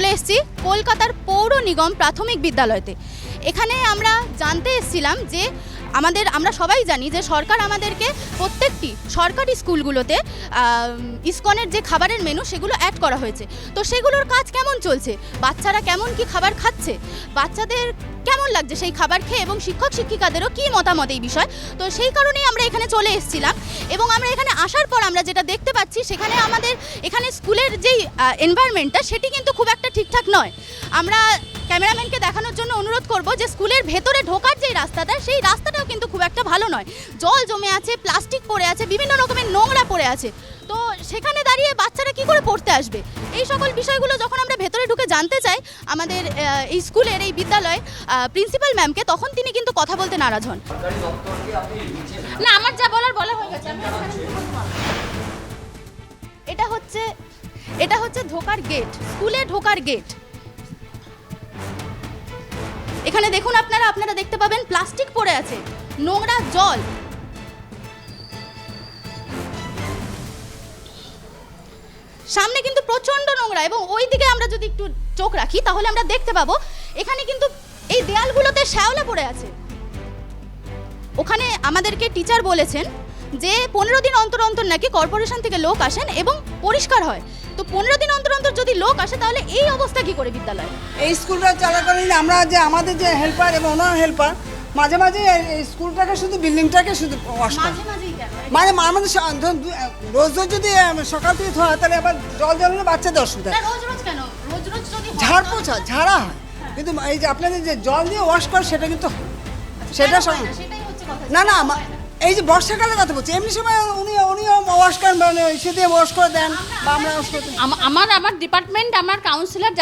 চলে এসেছি কলকাতার পৌর নিগম প্রাথমিক বিদ্যালয়তে। এখানে আমরা জানতে এসেছিলাম যে আমরা সবাই জানি যে সরকার আমাদেরকে প্রত্যেকটি সরকারি স্কুলগুলোতে ইসকনের যে খাবারের মেনু সেগুলো অ্যাড করা হয়েছে। তো সেগুলোর কাজ কেমন চলছে, বাচ্চারা কেমন কি খাবার খাচ্ছে, বাচ্চাদের কেমন লাগছে সেই খাবার খেয়ে, এবং শিক্ষক শিক্ষিকাদেরও কী মতামত এই বিষয়। তো সেই কারণেই আমরা এখানে চলে এসেছিলাম, এবং আমরা এখানে আসার পর আমরা যেটা দেখতে পাচ্ছি সেখানে আমাদের এখানে স্কুলের যেই এনভায়রনমেন্টটা সেটি কিন্তু খুব একটা ঠিকঠাক নয়। আমরা ক্যামেরাম্যানকে দেখানোর জন্য অনুরোধ করব যে স্কুলের ভেতরে ঢোকার যেই রাস্তাটা সেই রাস্তাটাও কিন্তু খুব একটা ভালো নয়। জল জমে আছে, প্লাস্টিক পড়ে আছে, বিভিন্ন রকমের নোংরা পড়ে আছে। তো সেখানে দাঁড়িয়ে বাচ্চারা কি করে পড়তে আসবে, এই সকল বিষয়গুলো যখন আমরা ভেতরে ঢুকে জানতে চাই আমাদের এই স্কুলের এই বিদ্যালয়ে প্রিন্সিপাল ম্যামকে, তখন তিনি কিন্তু কথা বলতে নারাজ হন। না, আমার যা বলার বলা হয়ে গেছে। এটা হচ্ছে ঢোকার গেট, স্কুলে ঢোকার গেট। এখানে দেখুন আপনারা দেখতে পাবেন প্লাস্টিক পড়ে আছে, নোংরা জল। সামনে কিন্তু প্রচন্ড নোংরা, এবং ওই দিকে আমরা যদি একটু চোখ রাখি তাহলে আমরা দেখতে পাবো এখানে কিন্তু এই দেয়ালগুলোতে শ্যাওলা পড়ে আছে। ওখানে আমাদেরকে টিচার বলেছেন যে 15 দিন অন্তর অন্তর নাকি কর্পোরেশন থেকে লোক আসেন এবং পরিষ্কার হয়। তো 15 দিন অন্তর অন্তর যদি লোক আসে তাহলে এই অবস্থা কি করে বিদ্যালয়? এই স্কুলটা চলাকালীন আমরা যে আমাদের যে হেল্পার এবং ওনার হেল্পার মাঝে মাঝে এই স্কুলটাকে শুধু বিল্ডিংটাকে শুধু ওয়াশ করে, মানে আমাদের রোজ যদি সকাল থেকে ধোয়া তাহলে আবার জল জলে বাচ্চাদের অসুবিধা। ঝাড় পোছা ঝাড়া হয়, কিন্তু এই যে আপনাদের যে জল দিয়ে ওয়াশ করে সেটা কিন্তু সেটা না এই যে বর্ষাকালের কথা বলছি, এমনি সময় উনিও ওয়াশ করেন, মানে সে দিয়ে ওয়াশ করে দেন বা আমরা ওয়াশ করে দিই। আমার ডিপার্টমেন্ট, আমার কাউন্সিলর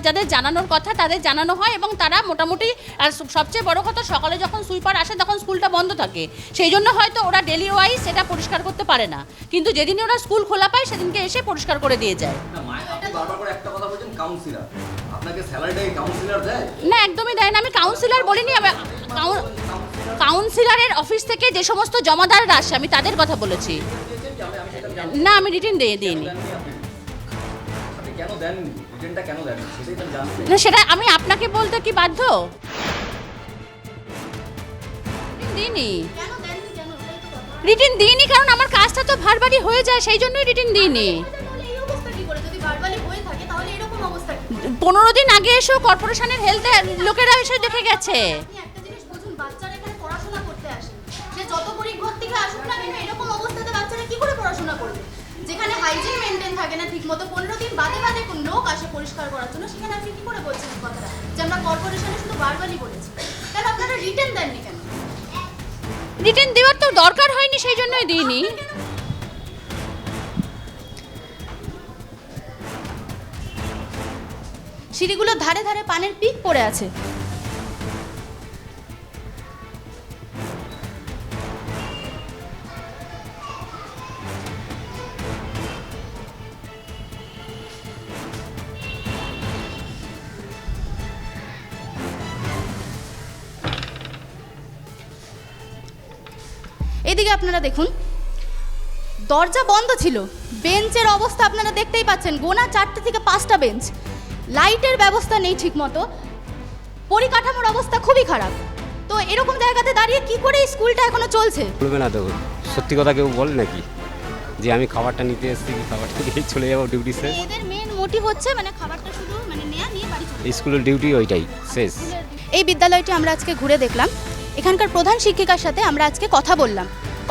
যাদের জানানোর কথা তাদের জানানো হয়, এবং তারা মোটামুটি, আর সবচেয়ে বড় কথা সকালে যখন সুইপার আসে তখন স্কুলটা বন্ধ থাকে, সেই জন্য হয়তো ওরা ডেলি ওয়াইজ সেটা পরিষ্কার করতে পারে না, কিন্তু যেদিন ওরা স্কুল খোলা পায় সেদিনকে এসে পরিষ্কার করে দিয়ে যায়। না, একদমই দেয় না। আমি কাউন্সিলর বলিনি, কাউন্সিলরের অফিস থেকে যে সমস্ত জমাদাররা আসে আমি তাদের কথা বলেছি। না, আমি রিটেন দিইনি। না, সেটা আমি আপনাকে বলতে কি বাধ্য? রিটেন দিইনি কারণ আমার কাজটা তো ভারবারই হয়ে যায়, সেই জন্যই রিটেন দিইনি। 15 দিন আগে এসেও কর্পোরেশনের হেলথ লোকেরা এসে দেখে গেছে। যেখানে হাইজিন মেইনটেইন থাকে না ঠিকমতো, 15 দিন বাদে কোন লোক আসে পরিষ্কার করার জন্য, সেখানে আপনি কি করে বলছেন কথাটা যে আমরা কর্পোরেশনে শুধু বারবারই বলেছি? তাহলে আপনারা রিটেন দেননি কেন? রিটেন দেওয়ার তো দরকার হয়নি, সেই জন্যই দিইনি। সিঁড়িগুলোর ধারে ধারে পানের পিক পড়ে আছে। এদিকে আপনারা দেখুন, দরজা বন্ধ ছিল, বেঞ্চের অবস্থা আপনারা দেখতেই পাচ্ছেন, গোনা 4 থেকে 5টা বেঞ্চ, লাইটের ব্যবস্থা নেই ঠিকমতো, পরিকাঠামোর অবস্থা খুবই খারাপ। তো এরকম জায়গাতে দাঁড়িয়ে কি করে এই স্কুলটা এখনো চলছে? বলবে না তো, সত্যি কথা কেউ বলে নাকি যে আমি খাবারটা নিতে এসেছি, খাবারটা দিয়ে চলে যাবো ডিউটি শেষ? এদের মেন মোটিভ হচ্ছে মানে খাবারটা শুধু মানে নিয়ে বাড়ি চলে। স্কুলের ডিউটি ওইটাই শেষ। এই বিদ্যালয়টি আমরা আজকে ঘুরে দেখলাম, এখানকার প্রধান শিক্ষিকার সাথে আমরা আজকে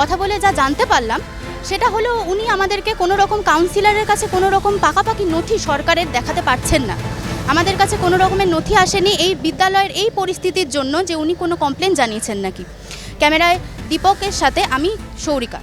কথা বলে যা জানতে পারলাম সেটা হলো উনি আমাদেরকে কোনো রকম কাউন্সিলরের কাছে কোনো রকম পাকাপাকি নথি সরকারের দেখাতে পারছেন না। আমাদের কাছে কোনো রকমের নথি আসেনি এই বিদ্যালয়ের এই পরিস্থিতির জন্য যে উনি কোনো কমপ্লেন জানিয়েছেন নাকি। ক্যামেরায় দীপকের সাথে আমি সৌরিকা।